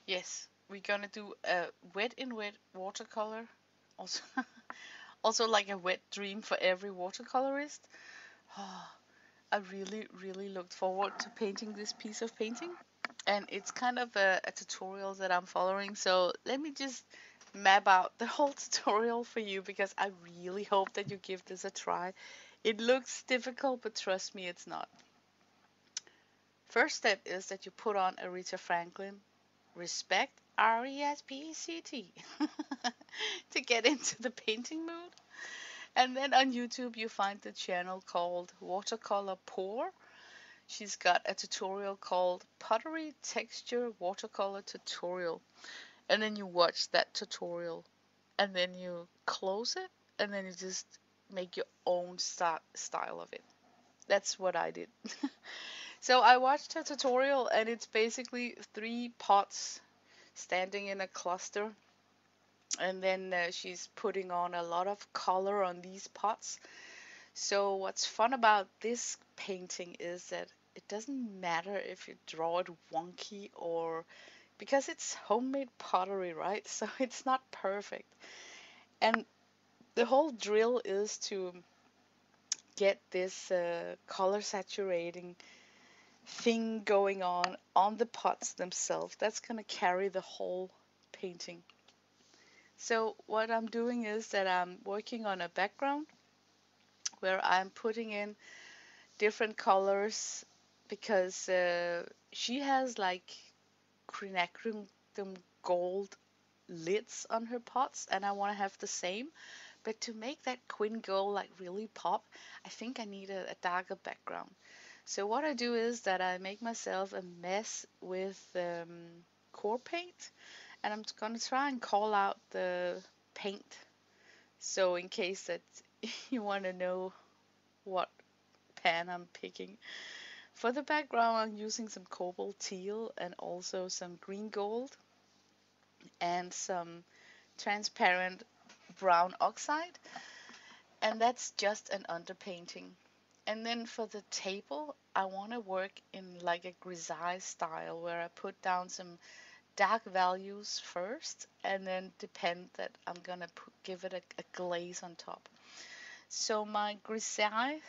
Yes, we're gonna do a wet in wet watercolor. Also, also like a wet dream for every watercolorist. Oh, I really, really looked forward to painting this piece of painting. And it's kind of a tutorial that I'm following. So let me just map out the whole tutorial for you because I really hope that you give this a try. It looks difficult, but trust me, it's not. First step is that you put on Aretha Franklin Respect, RESPECT, to get into the painting mood. And then on YouTube, you find the channel called Watercolor Pour. She's got a tutorial called Pottery Texture Watercolor Tutorial. And then you watch that tutorial. And then you close it. And then you just make your own style of it. That's what I did. So I watched her tutorial, and it's basically three pots standing in a cluster, and then she's putting on a lot of color on these pots. So what's fun about this painting is that it doesn't matter if you draw it wonky or because it's homemade pottery, right? So it's not perfect. And the whole drill is to get this color saturating thing going on the pots themselves. That's going to carry the whole painting. So what I'm doing is that I'm working on a background where I'm putting in different colors because she has like quinacridone gold lids on her pots, and I want to have the same. But to make that quin gold like really pop, I think I need a darker background. So what I do is that I make myself a mess with core paint, and I'm gonna try and call out the paint. So in case that you want to know what pan I'm picking. For the background, I'm using some cobalt teal and also some green gold and some transparent brown oxide. And that's just an underpainting. And then for the table, I want to work in like a grisaille style where I put down some dark values first and then depend that I'm gonna give it a glaze on top. So my grisaille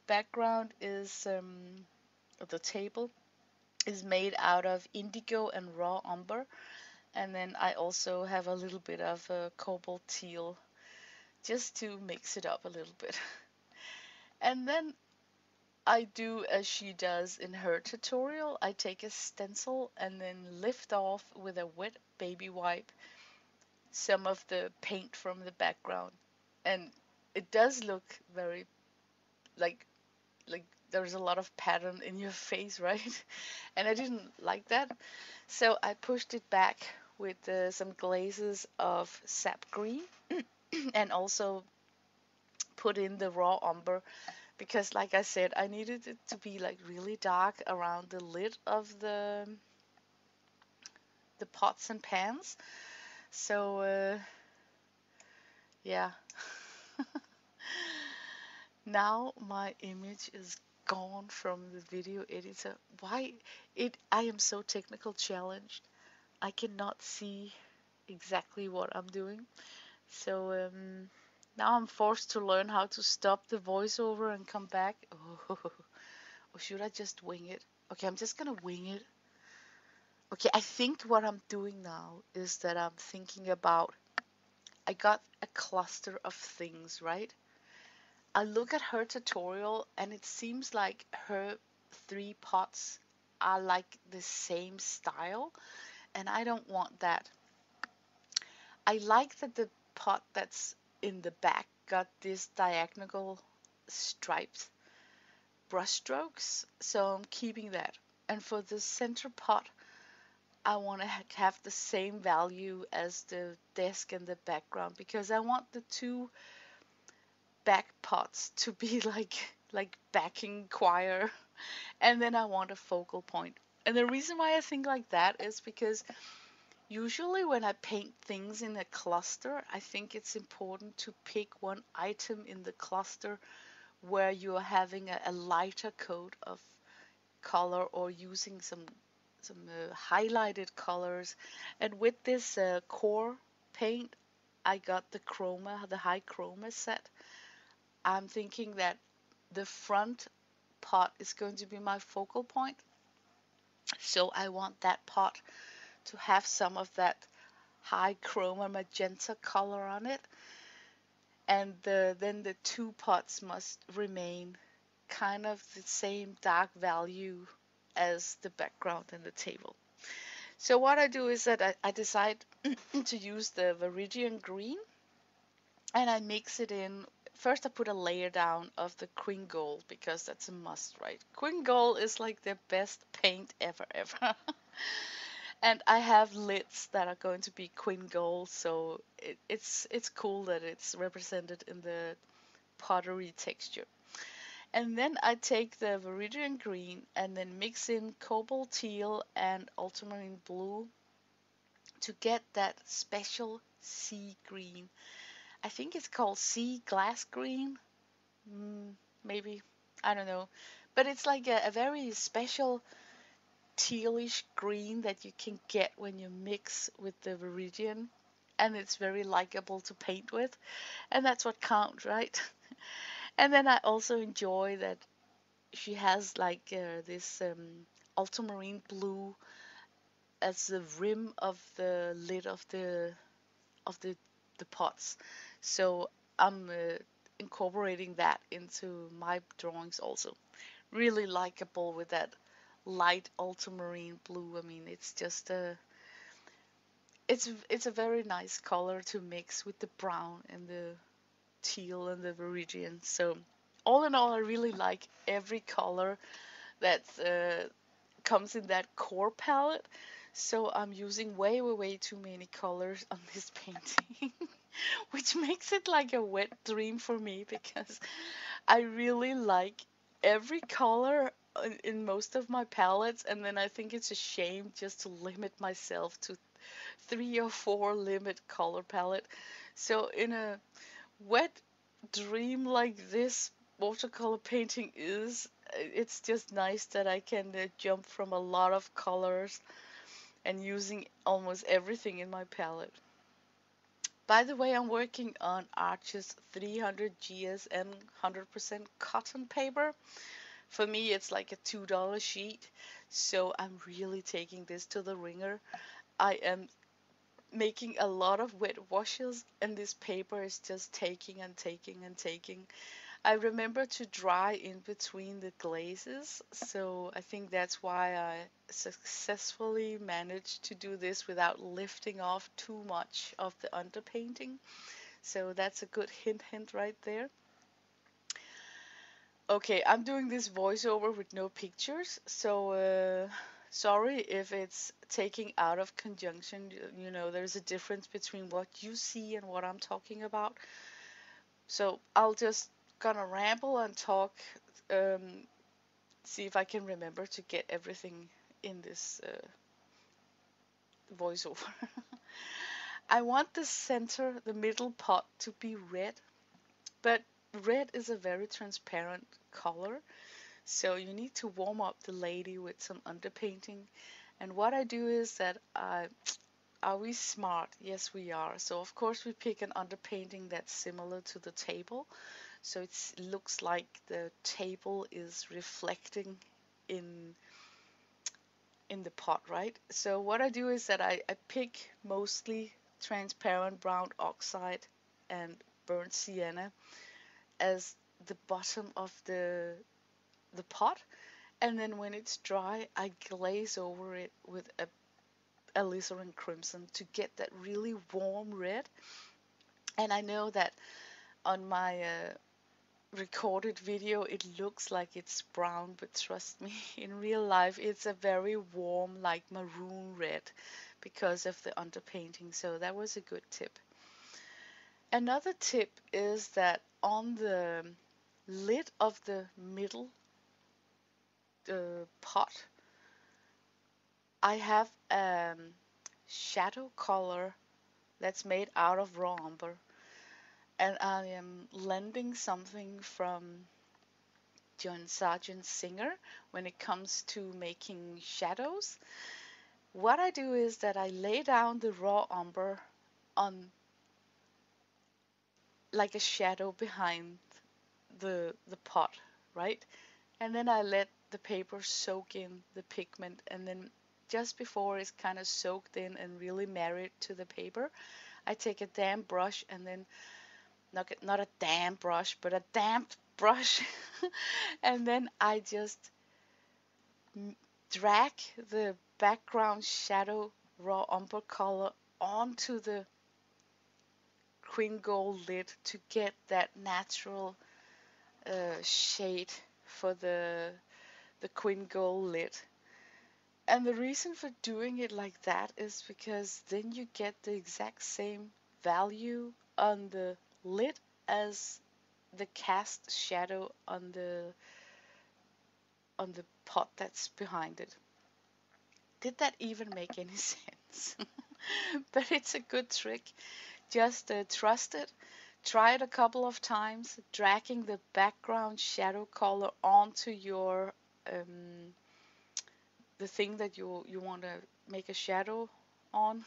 background is the table is made out of indigo and raw umber, and then I also have a little bit of cobalt teal just to mix it up a little bit. And then I do as she does in her tutorial. I take a stencil and then lift off with a wet baby wipe some of the paint from the background. And it does look very like like there's a lot of pattern in your face, right? And I didn't like that. So I pushed it back with some glazes of sap green and also put in the raw umber because like I said, I needed it to be like really dark around the lid of the pots and pans. So yeah. Now my image is gone from the video editor. Why it I am so technical challenged. I cannot see exactly what I'm doing. So now I'm forced to learn how to stop the voiceover and come back. Oh, or should I just wing it? Okay, I'm just gonna wing it. Okay, I think what I'm doing now is that I'm thinking about I got a cluster of things, right? I look at her tutorial and it seems like her three pots are like the same style, and I don't want that. I like that the pot that's in the back got this diagonal striped brushstrokes, so I'm keeping that. And for the center pot, I want to have the same value as the desk and the background because I want the two back pots to be like backing choir, and then I want a focal point. And the reason why I think like that is because usually when I paint things in a cluster, I think it's important to pick one item in the cluster where you're having a lighter coat of color or using some highlighted colors. And with this core paint, I got the chroma, the high chroma set. I'm thinking that the front pot is going to be my focal point. So I want that pot to have some of that high chroma magenta color on it. And then the two pots must remain kind of the same dark value as the background and the table. So what I do is that I decide to use the Viridian green, and I mix it in. First I put a layer down of the Queen Gold because that's a must, right? Queen Gold is like the best paint ever. And I have lids that are going to be Queen Gold, so it's cool that it's represented in the pottery texture. And then I take the Viridian green and then mix in cobalt teal and ultramarine blue to get that special sea green. I think it's called sea glass green, mm, maybe. I don't know. But it's like a very special tealish green that you can get when you mix with the Viridian. And it's very likable to paint with. And that's what counts, right? And then I also enjoy that she has like this ultramarine blue as the rim of the lid of the pots. So I'm incorporating that into my drawings also. Really likable with that light ultramarine blue. I mean, it's just a it's a very nice color to mix with the brown and the teal and the viridian. So all in all, I really like every color that comes in that core palette. So I'm using way too many colors on this painting, which makes it like a wet dream for me because I really like every color in most of my palettes, and then I think it's a shame just to limit myself to 3 or 4 limit color palette. So in a wet dream like this watercolor painting is, it's just nice that I can jump from a lot of colors and using almost everything in my palette. By the way, I'm working on Arches 300 GSM 100% cotton paper. For me, it's like a $2 sheet, so I'm really taking this to the ringer. I am making a lot of wet washes, and this paper is just taking and taking and taking. I remember to dry in between the glazes, so I think that's why I successfully managed to do this without lifting off too much of the underpainting. So that's a good hint right there. Okay, I'm doing this voiceover with no pictures, so sorry if it's taking out of conjunction. You know, there's a difference between what you see and what I'm talking about. So I'll just gonna ramble and talk, um, see if I can remember to get everything in this voiceover. I want the center, the middle pot to be red, but red is a very transparent color. So you need to warm up the lady with some underpainting. And what I do is that are we smart? Yes, we are. So of course we pick an underpainting that's similar to the table. So it looks like the table is reflecting in in the pot, right? So what I do is that I pick mostly transparent brown oxide and burnt sienna as the bottom of the pot, and then when it's dry, I glaze over it with a alizarin crimson to get that really warm red. And I know that on my recorded video it looks like it's brown, but trust me, in real life it's a very warm, like maroon red, because of the underpainting. So that was a good tip. Another tip is that on the lid of the middle pot, I have shadow color that's made out of raw umber, and I am blending something from John Sargent singer when it comes to making shadows. What I do is that I lay down the raw umber on like a shadow behind the pot, right? And then I let the paper soak in the pigment, and then just before it's kind of soaked in and really married to the paper, I take a damp brush and then not a damp brush, but a damp brush, and then I just drag the background shadow raw umber color onto the queen gold lid to get that natural shade for the queen gold lid. And the reason for doing it like that is because then you get the exact same value on the lid as the cast shadow on the pot that's behind it. Did that even make any sense? But it's a good trick. Just trust it. Try it a couple of times, dragging the background shadow color onto your the thing that you want to make a shadow on,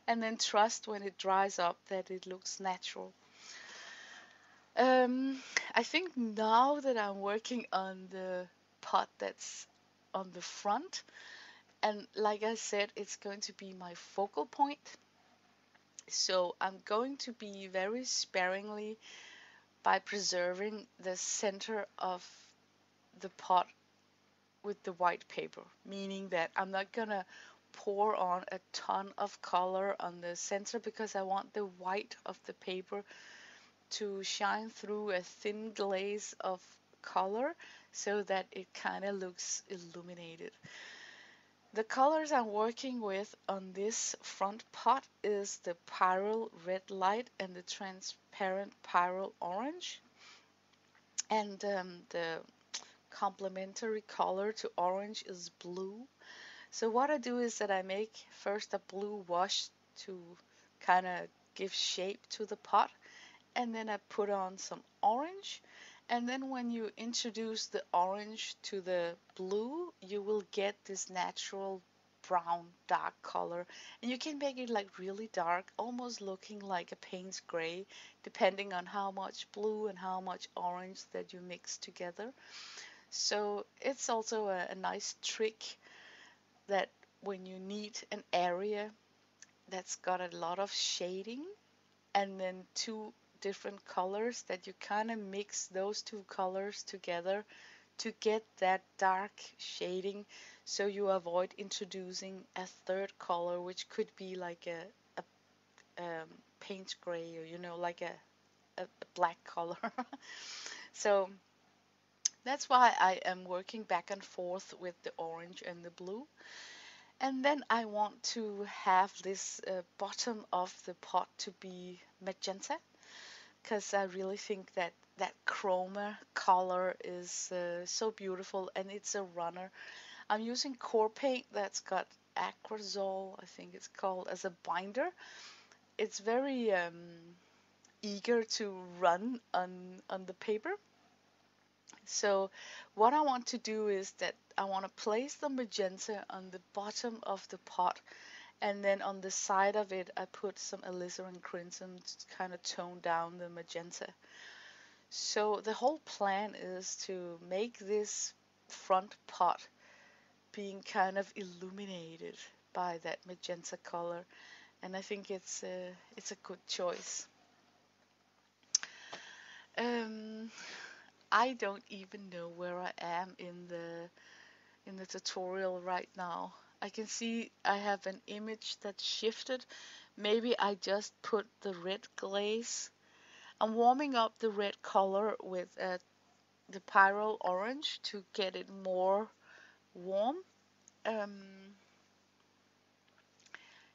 and then trust when it dries up that it looks natural. Um, I think now that I'm working on the pot that's on the front, and like I said, it's going to be my focal point. So I'm going to be very sparingly by preserving the center of the pot with the white paper, meaning that I'm not gonna pour on a ton of color on the center because I want the white of the paper to shine through a thin glaze of color so that it kind of looks illuminated. The colors I'm working with on this front pot is the Pyrrole Red Light and the transparent Pyrrole Orange. And the complementary color to orange is blue. So what I do is that I make first a blue wash to kind of give shape to the pot, and then I put on some orange. And then when you introduce the orange to the blue, you will get this natural brown dark color. And you can make it like really dark, almost looking like a Payne's gray, depending on how much blue and how much orange that you mix together. So it's also a nice trick that when you need an area that's got a lot of shading and then two different colors, that you kind of mix those two colors together to get that dark shading, so you avoid introducing a third color which could be like a paint gray, or like a black color. So that's why I am working back and forth with the orange and the blue. And then I want to have this bottom of the pot to be magenta, because I really think that that chroma color is so beautiful, and it's a runner. I'm using core paint that's got acrosol, I think it's called, as a binder. It's very eager to run on the paper. So what I want to do is that I want to place the magenta on the bottom of the pot, and then on the side of it I put some alizarin crimson to kind of tone down the magenta. So the whole plan is to make this front pot being kind of illuminated by that magenta color, and I think it's a good choice. Um, I don't even know where I am in the tutorial right now. I can see I have an image that shifted. Maybe I just put the red glaze. I'm warming up the red color with the Pyrrole orange to get it more warm. Um,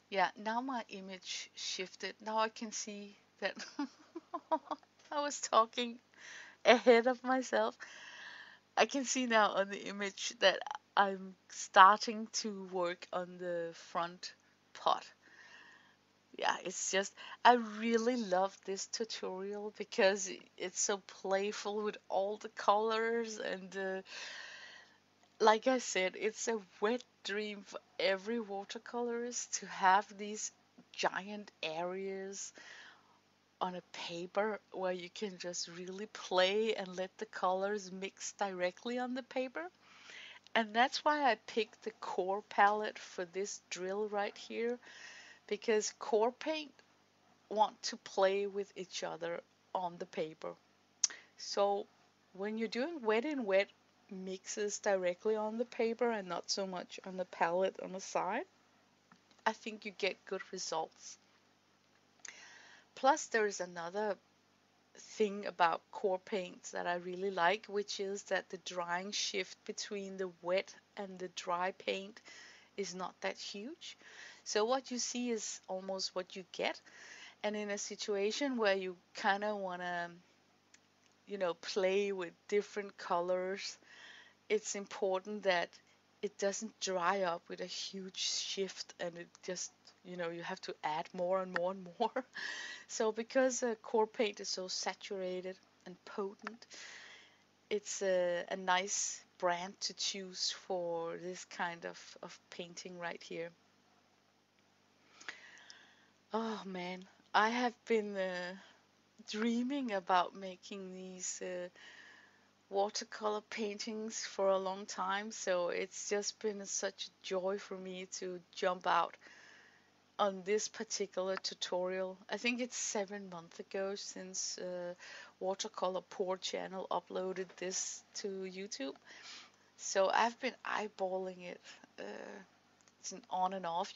yeah, now my image shifted. Now I can see that I was talking ahead of myself. I can see now on the image that I'm starting to work on the front pot. Yeah, it's just, I really love this tutorial because it's so playful with all the colors and like I said, it's a wet dream for every watercolorist to have these giant areas on a paper where you can just really play and let the colors mix directly on the paper. And that's why I picked the core palette for this drill right here, because core paint want to play with each other on the paper. So when you're doing wet in wet mixes directly on the paper and not so much on the palette on the side, I think you get good results. Plus, there is another thing about core paints that I really like, which is that the drying shift between the wet and the dry paint is not that huge. So what you see is almost what you get. And in a situation where you kind of want to, play with different colors, it's important that it doesn't dry up with a huge shift and it just, you have to add more and more and more. So because core paint is so saturated and potent, it's a nice brand to choose for this kind of painting right here. Oh man, I have been dreaming about making these watercolor paintings for a long time, so it's just been such a joy for me to jump out on this particular tutorial. I think it's 7 months ago since Watercolor Pour channel uploaded this to YouTube. So I've been eyeballing it. It's an on and off,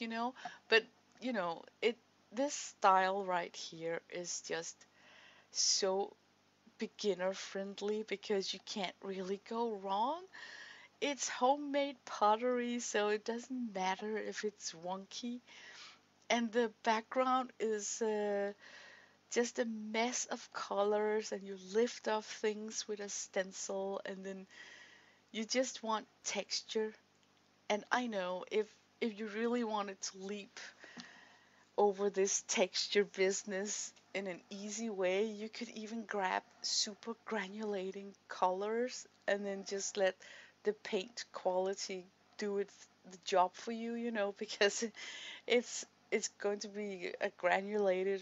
but it this style right here is just so beginner friendly because you can't really go wrong. It's homemade pottery, so it doesn't matter if it's wonky. And the background is just a mess of colors, and you lift off things with a stencil, and then you just want texture. And I know if you really wanted to leap over this texture business in an easy way, you could even grab super granulating colors and then just let the paint quality do the job for you, because it's going to be a granulated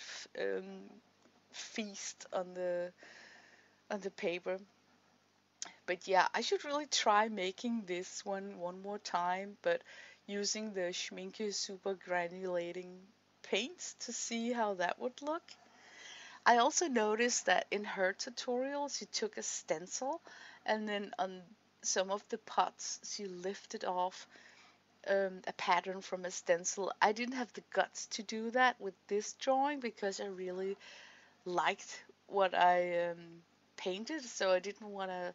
feast on the paper. But yeah, I should really try making this one more time, but using the Schminke super granulating paints to see how that would look. I also noticed that in her tutorials, she took a stencil and then on some of the pots, she lifted off a pattern from a stencil. I didn't have the guts to do that with this drawing because I really liked what I painted, so I didn't want to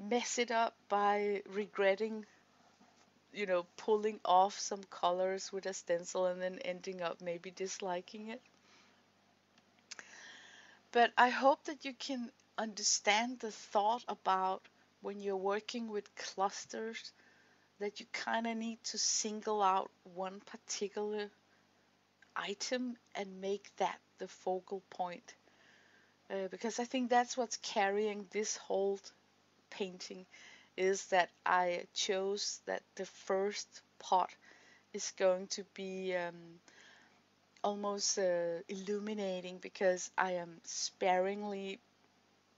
mess it up by regretting, pulling off some colors with a stencil and then ending up maybe disliking it. But I hope that you can understand the thought about when you're working with clusters that you kind of need to single out one particular item and make that the focal point. Because I think that's what's carrying this whole painting, is that I chose that the first pot is going to be almost illuminating, because I am sparingly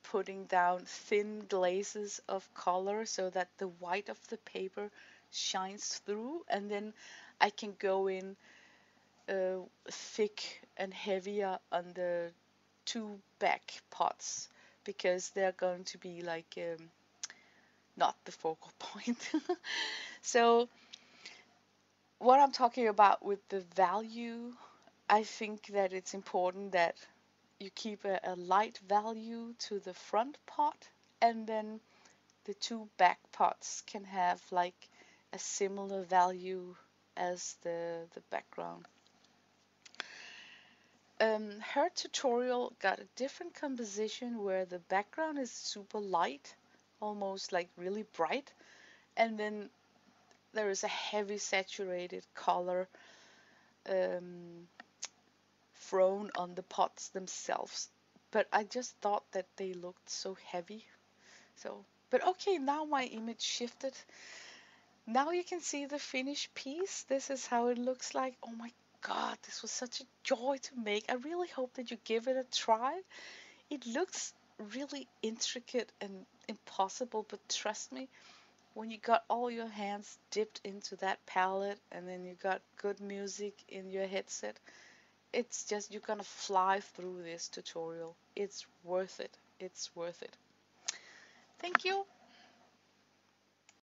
putting down thin glazes of color so that the white of the paper shines through, and then I can go in thick and heavier on the two back pots, because they're going to be like not the focal point. So what I'm talking about with the value, I think that it's important that you keep a light value to the front pot, and then the two back pots can have like a similar value as the background. Her tutorial got a different composition where the background is super light, almost like really bright, and then there is a heavy saturated color, um, thrown on the pots themselves. But I just thought that they looked so heavy. So, but okay, now my image shifted. Now you can see the finished piece. This is how it looks like. Oh my God, this was such a joy to make. I really hope that you give it a try. It looks really intricate and impossible, but trust me, when you got all your hands dipped into that palette and then you got good music in your headset, it's just you're gonna fly through this tutorial. It's worth it. It's worth it. Thank you.